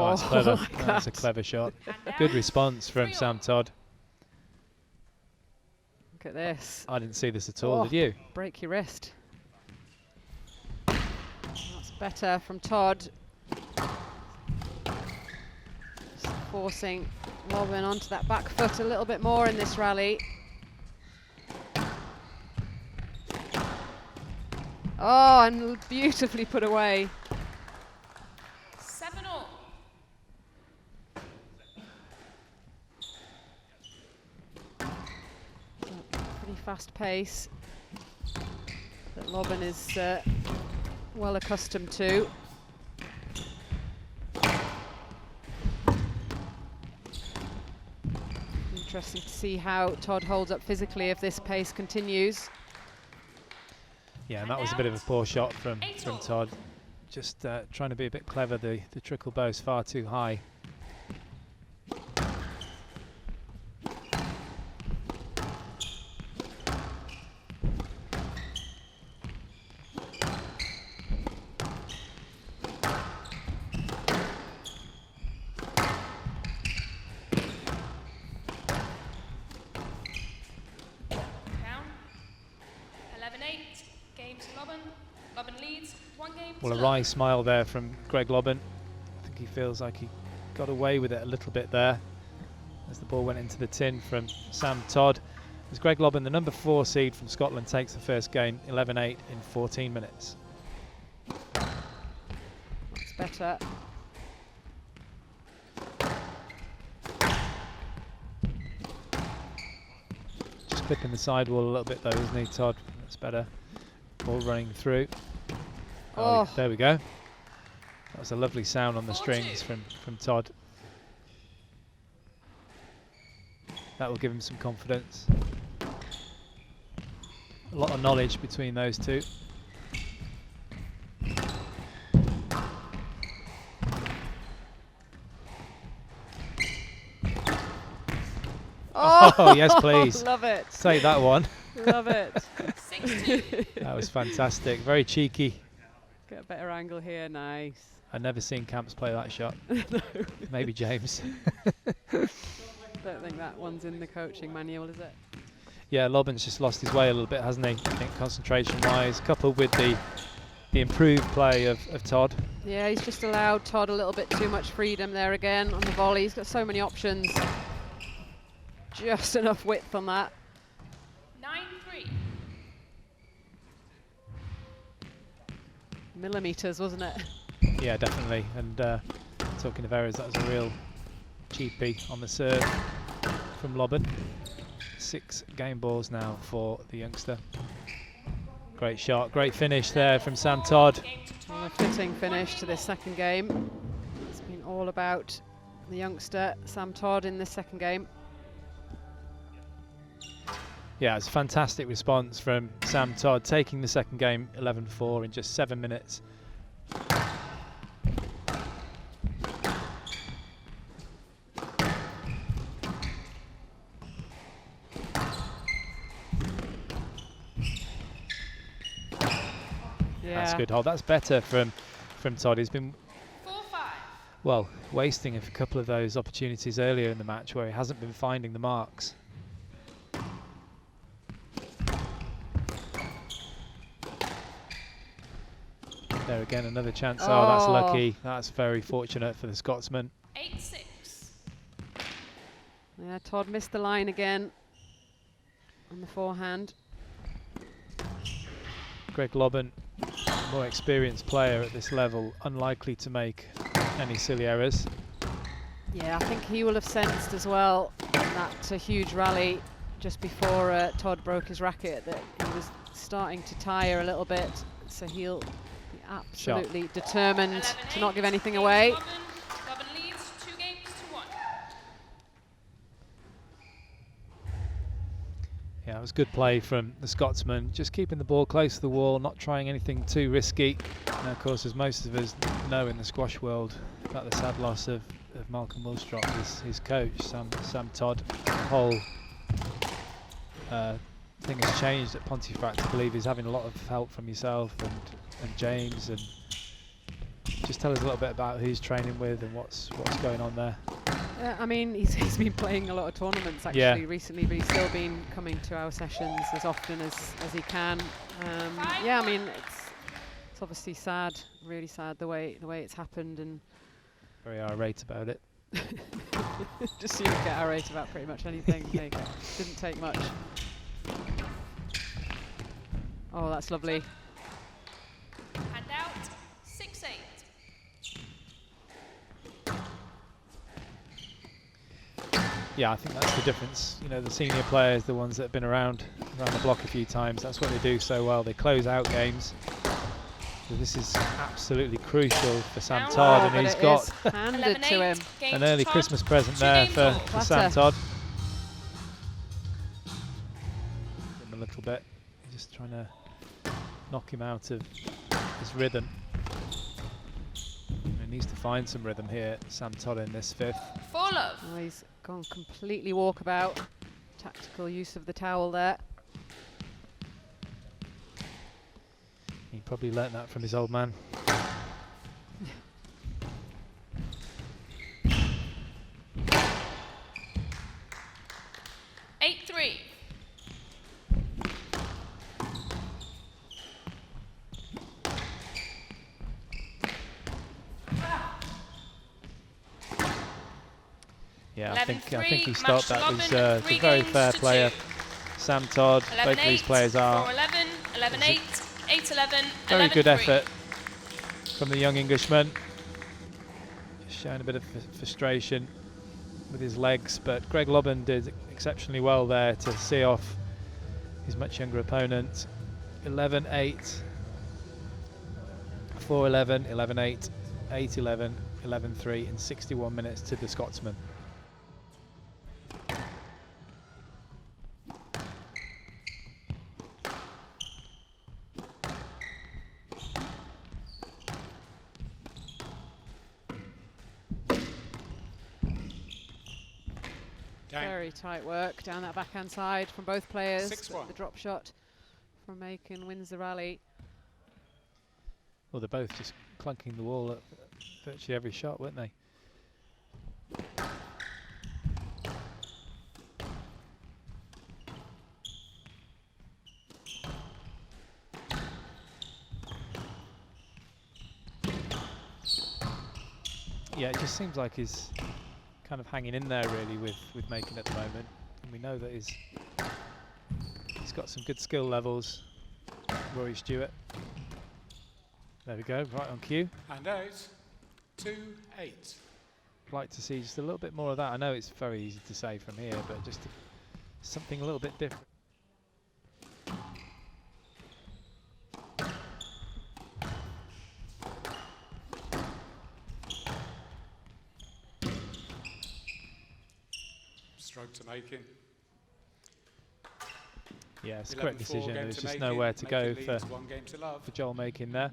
Oh, that's clever. That's a clever shot. Good response from Sam Todd. Look at this. I didn't see this at all, did you? Break your wrist. That's better from Todd. Just forcing Lobban onto that back foot a little bit more in this rally. Oh, and beautifully put away. 7-all. Pretty fast pace that Lobban is well accustomed to. Interesting to see how Todd holds up physically if this pace continues. Yeah, and that was a bit of a poor shot from Todd. Just trying to be a bit clever. The trickle bow's far too high. Well, a wry smile there from Greg Lobban. I think he feels like he got away with it a little bit there as the ball went into the tin from Sam Todd. As Greg Lobban, the number 4 seed from Scotland, takes the first game 11-8 in 14 minutes. That's better. Just clipping the sidewall a little bit though, isn't he, Todd? That's better. Ball running through. Oh, there we go. That was a lovely sound on the strings from Todd. That will give him some confidence. A lot of knowledge between those two. Oh, yes, please. Love it. Take that one. Love it. That was fantastic. Very cheeky. Get a better angle here. Nice. I've never seen Camps play that shot. No. Maybe James. Don't think that one's in the coaching manual, is it? Yeah, Lobban's just lost his way a little bit, hasn't he? I think concentration-wise, coupled with the improved play of Todd. Yeah, he's just allowed Todd a little bit too much freedom there again on the volley. He's got so many options. Just enough width on that. 9-3. Millimeters, wasn't it? Yeah, definitely. And talking of errors, that was a real cheapie on the serve from Lobban. 6 game balls now for the youngster. Great shot, great finish there from Sam Todd. A fitting finish to this second game. It's been all about the youngster, Sam Todd, in this second game. Yeah, it's a fantastic response from Sam Todd, taking the second game 11-4 in just 7 minutes. Yeah. That's a good hold. That's better from Todd. He's been 4-5. well wasting a couple of those opportunities earlier in the match where he hasn't been finding the marks. There again, another chance. Oh, that's lucky. That's very fortunate for the Scotsman. 8-6. Yeah, Todd missed the line again on the forehand. Greg Lobban, more experienced player at this level, unlikely to make any silly errors. Yeah, I think he will have sensed as well in that huge rally just before Todd broke his racket that he was starting to tire a little bit, so he'll be absolutely determined to not give anything away. Lobban leads 2-1. Yeah, it was good play from the Scotsman, just keeping the ball close to the wall, not trying anything too risky. And of course, as most of us know in the squash world, about the sad loss of Malcolm Willstrop, his coach, Sam Todd. The whole thing has changed at Pontefract. I believe he's having a lot of help from yourself and James, and just tell us a little bit about who's training with and what's going on there. I mean, he's been playing a lot of tournaments actually recently, but he's still been coming to our sessions as often as he can. Yeah, I mean, it's obviously sad, really sad the way it's happened, and very irate about it. Just so you get irate about pretty much anything. They didn't take much. Oh, that's lovely. And out, 6-8. Yeah, I think that's the difference. You know, the senior players, the ones that have been around the block a few times, that's what they do so well. They close out games. So this is absolutely crucial for Sam Todd, and he's got handed to him. An early Christmas present there for Sam Todd. Give him a little bit, just trying to knock him out of his rhythm. He needs to find some rhythm here, Sam Todd, in this fifth. For love. Oh, he's gone completely walkabout. Tactical use of the towel there. He probably learnt that from his old man. Yeah, I think he stopped. That was a very fair player. Sam Todd, both of these players are. 4-11, 11-8, 8-11, very good effort from the young Englishman. Just showing a bit of frustration with his legs, but Greg Lobban did exceptionally well there to see off his much younger opponent. 11-8, 4-11, 11-8, 8-11, 11-3 in 61 minutes to the Scotsman. Very tight work down that backhand side from both players. 6-1. The drop shot from Makin wins the rally. Well, they're both just clunking the wall at virtually every shot, weren't they? Yeah, it just seems like he's kind of hanging in there really with Makin at the moment, and we know that he's got some good skill levels. Rory Stewart. There we go, right on cue. And out, 2-8. Like to see just a little bit more of that. I know it's very easy to say from here, but just something a little bit different. Stroke to Makin. Yeah, it's a correct decision. There's just nowhere to go for Joel Makin there.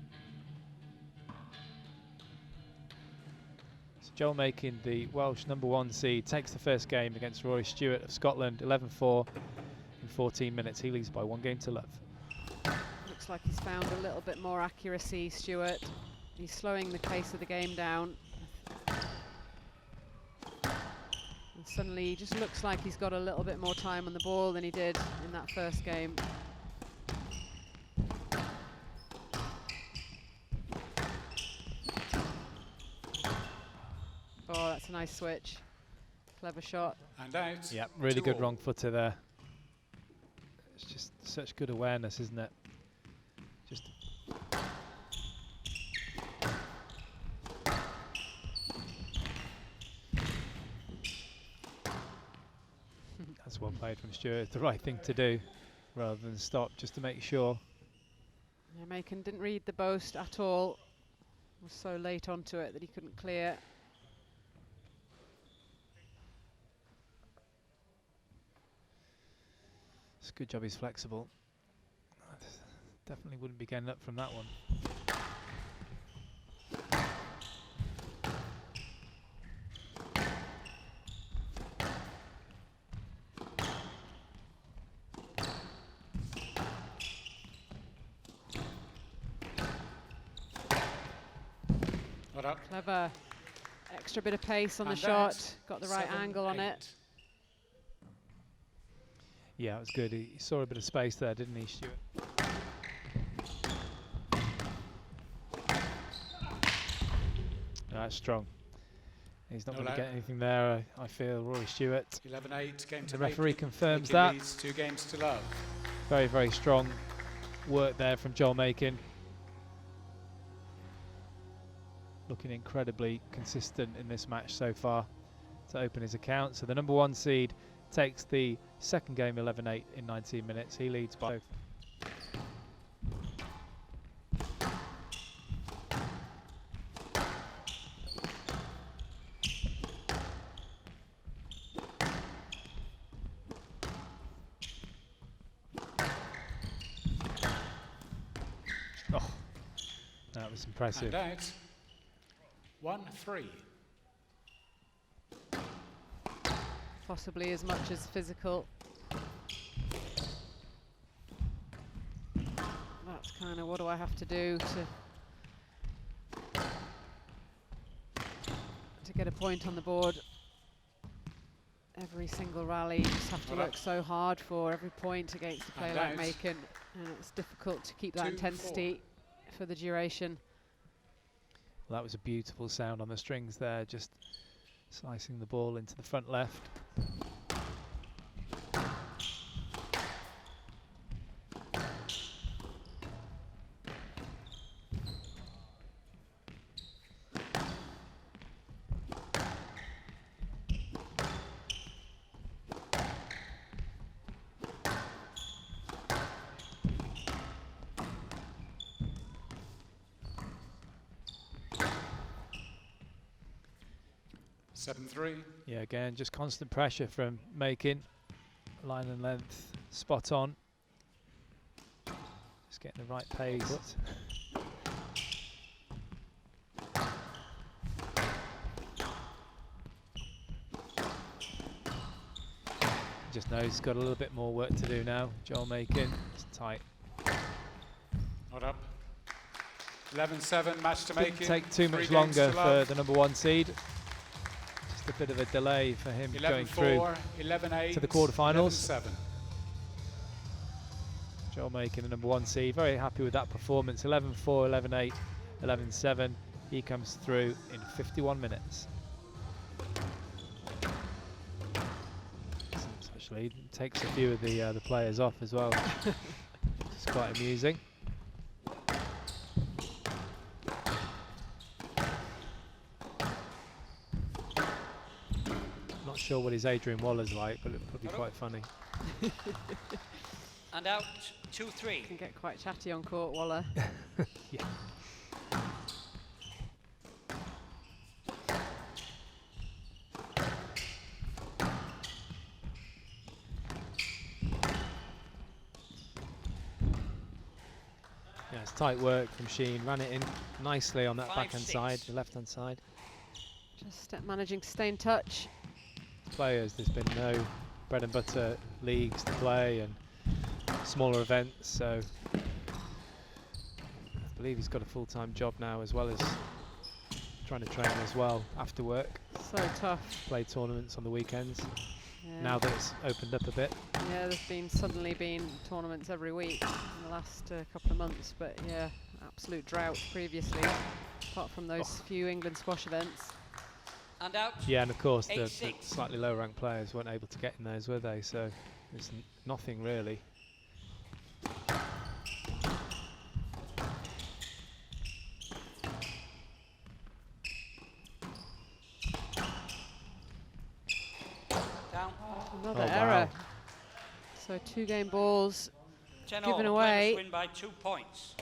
So Joel Makin, the Welsh #1 seed, takes the first game against Rory Stewart of Scotland, 11-4 in 14 minutes. He leads by 1-0. Looks like he's found a little bit more accuracy, Stewart. He's slowing the pace of the game down. And suddenly he just looks like he's got a little bit more time on the ball than he did in that first game. Oh, that's a nice switch. Clever shot. And out. Yeah, really good wrong footer there. It's just such good awareness, isn't it? Just that's well played from Stewart. It's the right thing to do, rather than stop just to make sure. Yeah, Makin didn't read the boast at all. Was so late onto it that he couldn't clear. It's a good job he's flexible. Definitely wouldn't be getting up from that one. Not up. Clever. Extra bit of pace on the And shot. out. Got the right 7, angle on 8. it. Yeah, it was good. He saw a bit of space there, didn't he, Stewart? That's strong. He's not No going to lag. get anything there, I feel. Rory Stewart. 11-8, game to The referee Makin. confirms Makin that. leads 2 games to love. Very, very strong work there from Joel Makin. Looking incredibly consistent in this match so far to open his account. So the number 1 seed takes the second game 11-8 in 19 minutes. He leads by. Oh, that was impressive. And out. 1-3. Possibly as much as physical. That's kind of what do I have to do to get a point on the board. Every single rally you just have to work so hard for every point against a player like Makin, and it's difficult to keep that 2-4. intensity for the duration. Well, that was a beautiful sound on the strings there, just slicing the ball into the front left. Seven, 3. Yeah, again, just constant pressure from Makin. Line and length, spot on. Just getting the right pace. Just knows he's got a little bit more work to do now. Joel Makin, it's tight. Not up. 11-7, match to Didn't Makin. take too 3 much games longer to for love. the number 1 seed. Just a bit of a delay for him going through 11-4, 11-8, to the quarterfinals. 11-7. Joel Makin, the number 1 seed, very happy with that performance. 11-4, 11-8, 11-7. He comes through in 51 minutes. Actually, takes a few of the players off as well. It's quite amusing. Not sure what his Adrian Waller's like, but it'll probably be quite funny. And out 2-3. Can get quite chatty on court, Waller. Yeah. Yeah, it's tight work from Sheen. Ran it in nicely on that 5-6. backhand side, the left-hand side. Just managing to stay in touch. Players, there's been no bread and butter leagues to play and smaller events, so I believe he's got a full-time job now as well as trying to train as well after work. So tough. Play tournaments on the weekends. Yeah. Now that it's opened up a bit. Yeah, there's suddenly been tournaments every week in the last couple of months, but yeah, absolute drought previously, apart from those few England squash events. And out. Yeah, and of course the 8-6. slightly lower ranked players weren't able to get in those, were they? So there's nothing really. Down. Another Oh, error. wow. So 2 game balls. 10 Given all. away. Players win by 2 points.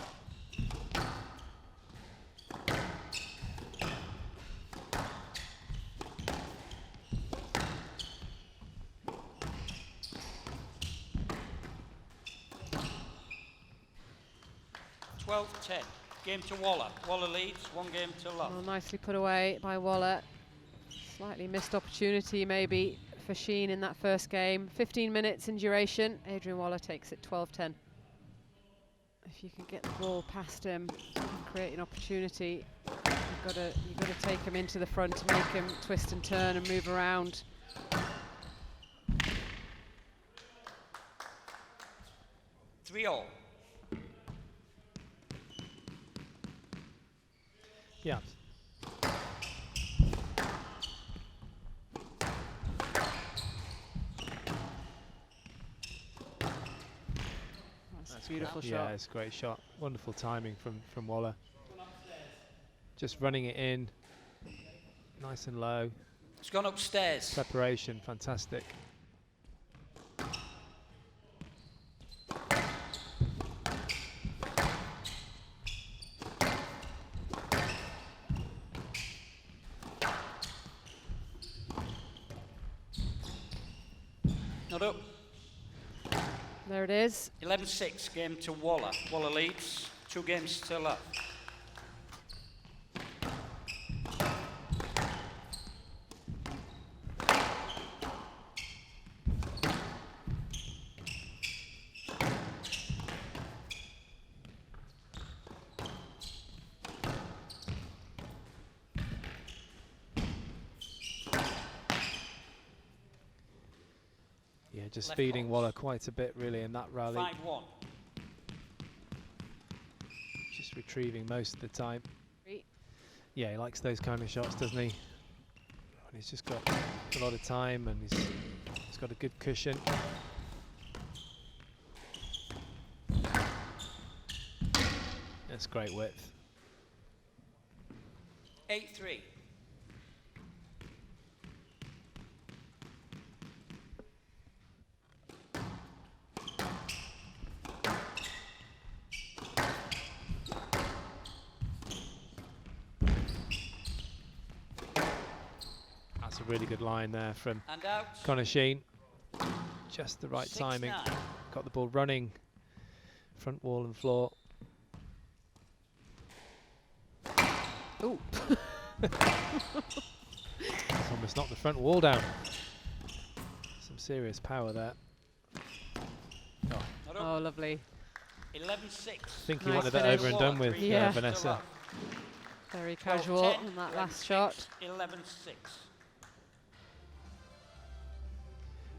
(12-10). Game to Waller. Waller leads. 1 game to love. Well, nicely put away by Waller. Slightly missed opportunity maybe for Sheen in that first game. 15 minutes in duration. Adrian Waller takes it 12-10. if you can get the ball past him and create an opportunity, you've got to take him into the front to make him twist and turn and move around. Three all. Yeah. That's a beautiful shot. Yeah, it's a great shot. Wonderful timing from Waller. Just running it in, nice and low. It's gone upstairs. Preparation, fantastic. Not up. There it is. 11-6, game to Waller. Waller leads, 2 games to love. Yeah, just Left feeding cross. Waller quite a bit really in that rally. 5-1. Just retrieving most of the time. Three. Yeah, he likes those kind of shots, doesn't he? And he's just got a lot of time and he's got a good cushion. That's great width. 8-3. That's a really good line there from And out. Connor Sheen. Just the right 6-9. timing. Got the ball running, front wall and floor. Ooh. It's almost knocked the front wall down. Some serious power there. Not up. Oh, lovely. 11-6. I think he Nice wanted that finish. over and done with, Yeah. Vanessa. Very 12-10, casual on that last shot. 11-6.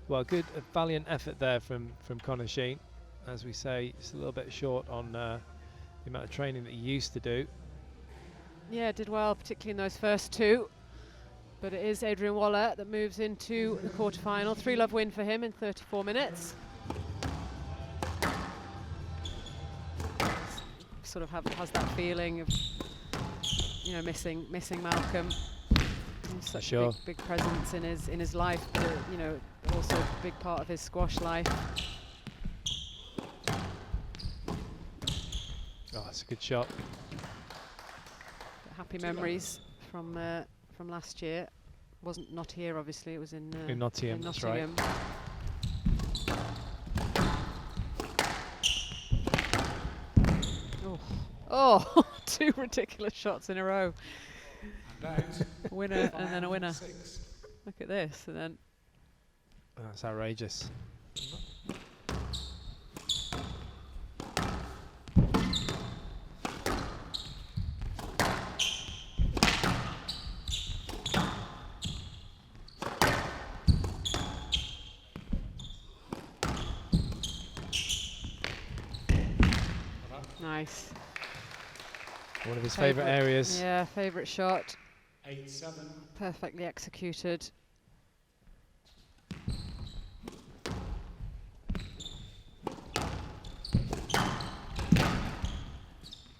Well, good, a valiant effort there from Connor Sheen. As we say, it's a little bit short on the amount of training that he used to do. Yeah, did well, particularly in those first 2. But it is Adrian Waller that moves into the quarterfinal. 3-love win for him in 34 minutes. Sort of has that feeling of, you know, missing Malcolm. He's such Sure. a big presence in his life, but you know, also a big part of his squash life. Oh, that's a good shot. Happy memories from last year. Not here, obviously. It was in Nottingham, that's right. Nottingham. Oh, 2 ridiculous shots in a row. And out. A winner and then a winner. 6. Look at this, and then That's outrageous. nice. One of his favourite areas. Yeah, favourite shot. 8-7. Perfectly executed.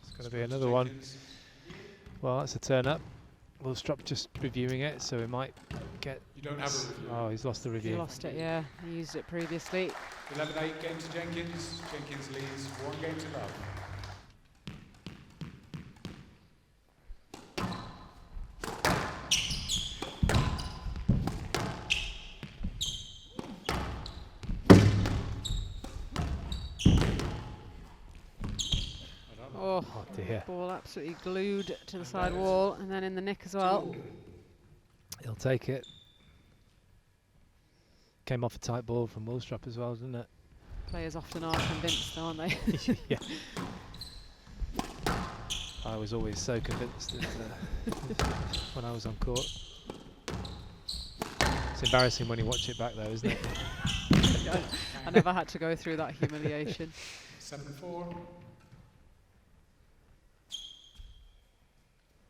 It's going to be another one. Well, that's a turn up. Willstrop just reviewing it, so we might get. You don't have a review. Oh, he's lost the He review. lost it, yeah. He used it previously. 11-8, game to Jenkins. Jenkins leads 1 game to love. Oh, Oh dear. ball absolutely glued to the side wall, and then in the nick as well. He'll take it. Came off a tight ball from Willstrop as well, didn't it? Players often are convinced, aren't they? Yeah. I was always so convinced when I was on court. It's embarrassing when you watch it back though, isn't it? I never had to go through that humiliation. 7-4.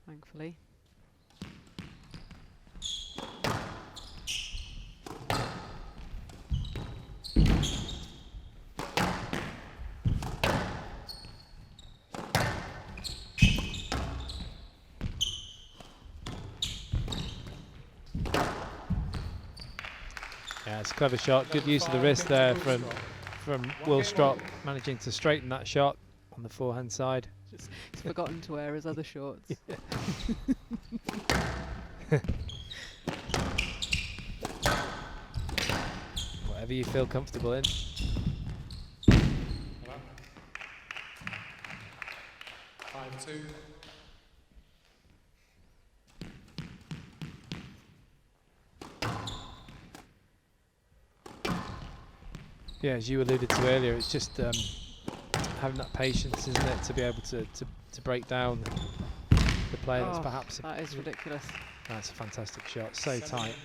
Thankfully. Yeah, it's a clever shot. Good use of the wrist there from Willstrop, managing to straighten that shot on the forehand side. He's forgotten to wear his other shorts. Whatever you feel comfortable in. 5-2. Yeah, as you alluded to earlier, it's just having that patience, isn't it, to be able to break down the player that's perhaps... That is ridiculous. That's a fantastic shot, so tight.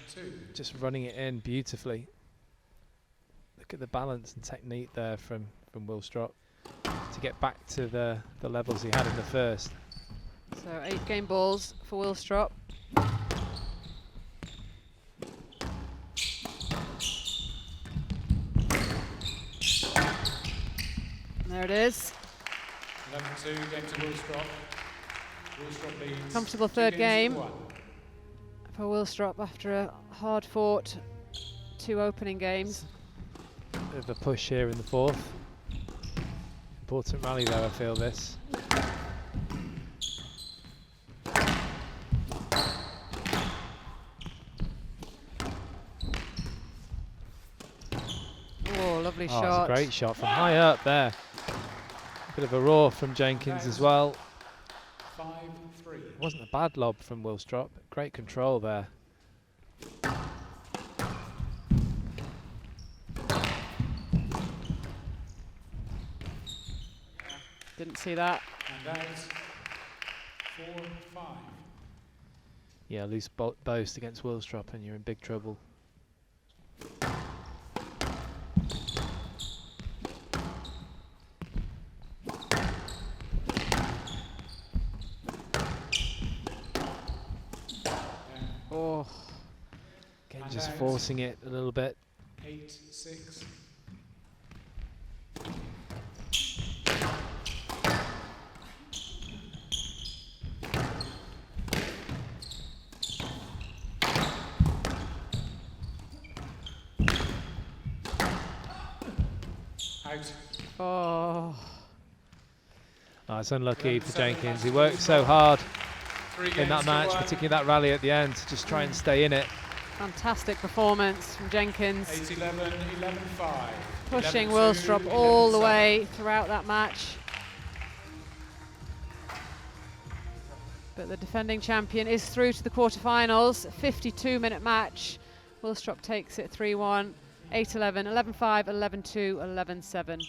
Just running it in beautifully. Look at the balance and technique there from Willstrop to get back to the levels he had in the first. So 8 game balls for Willstrop. There it is. 11-2, game to Willstrop. Willstrop leads. Comfortable third game for Willstrop after a hard-fought 2 opening games. Bit of a push here in the fourth. Important rally though, I feel this. Oh, lovely Oh, shot. it's a great shot from high up there. Bit of a roar from Jenkins as well. 5-3. It wasn't a bad lob from Willstrop. Great control there. Didn't see that. And out. 4-5. Yeah, loose boast against Willstrop and you're in big trouble. Oh, Again, just forcing it a little bit. 8-6. Out. oh. Oh, it's unlucky for Jenkins. He worked so hard 3 in games that to match, 1. particularly that rally at the end, to just try and stay in it. Fantastic performance from Jenkins. 8-11, 11-5. Pushing 11-2, Willstrop all the 11-7. way throughout that match. But the defending champion is through to the quarterfinals. 52-minute match. Willstrop takes it 3-1, 8-11, 11-5, 11-2, 11-7.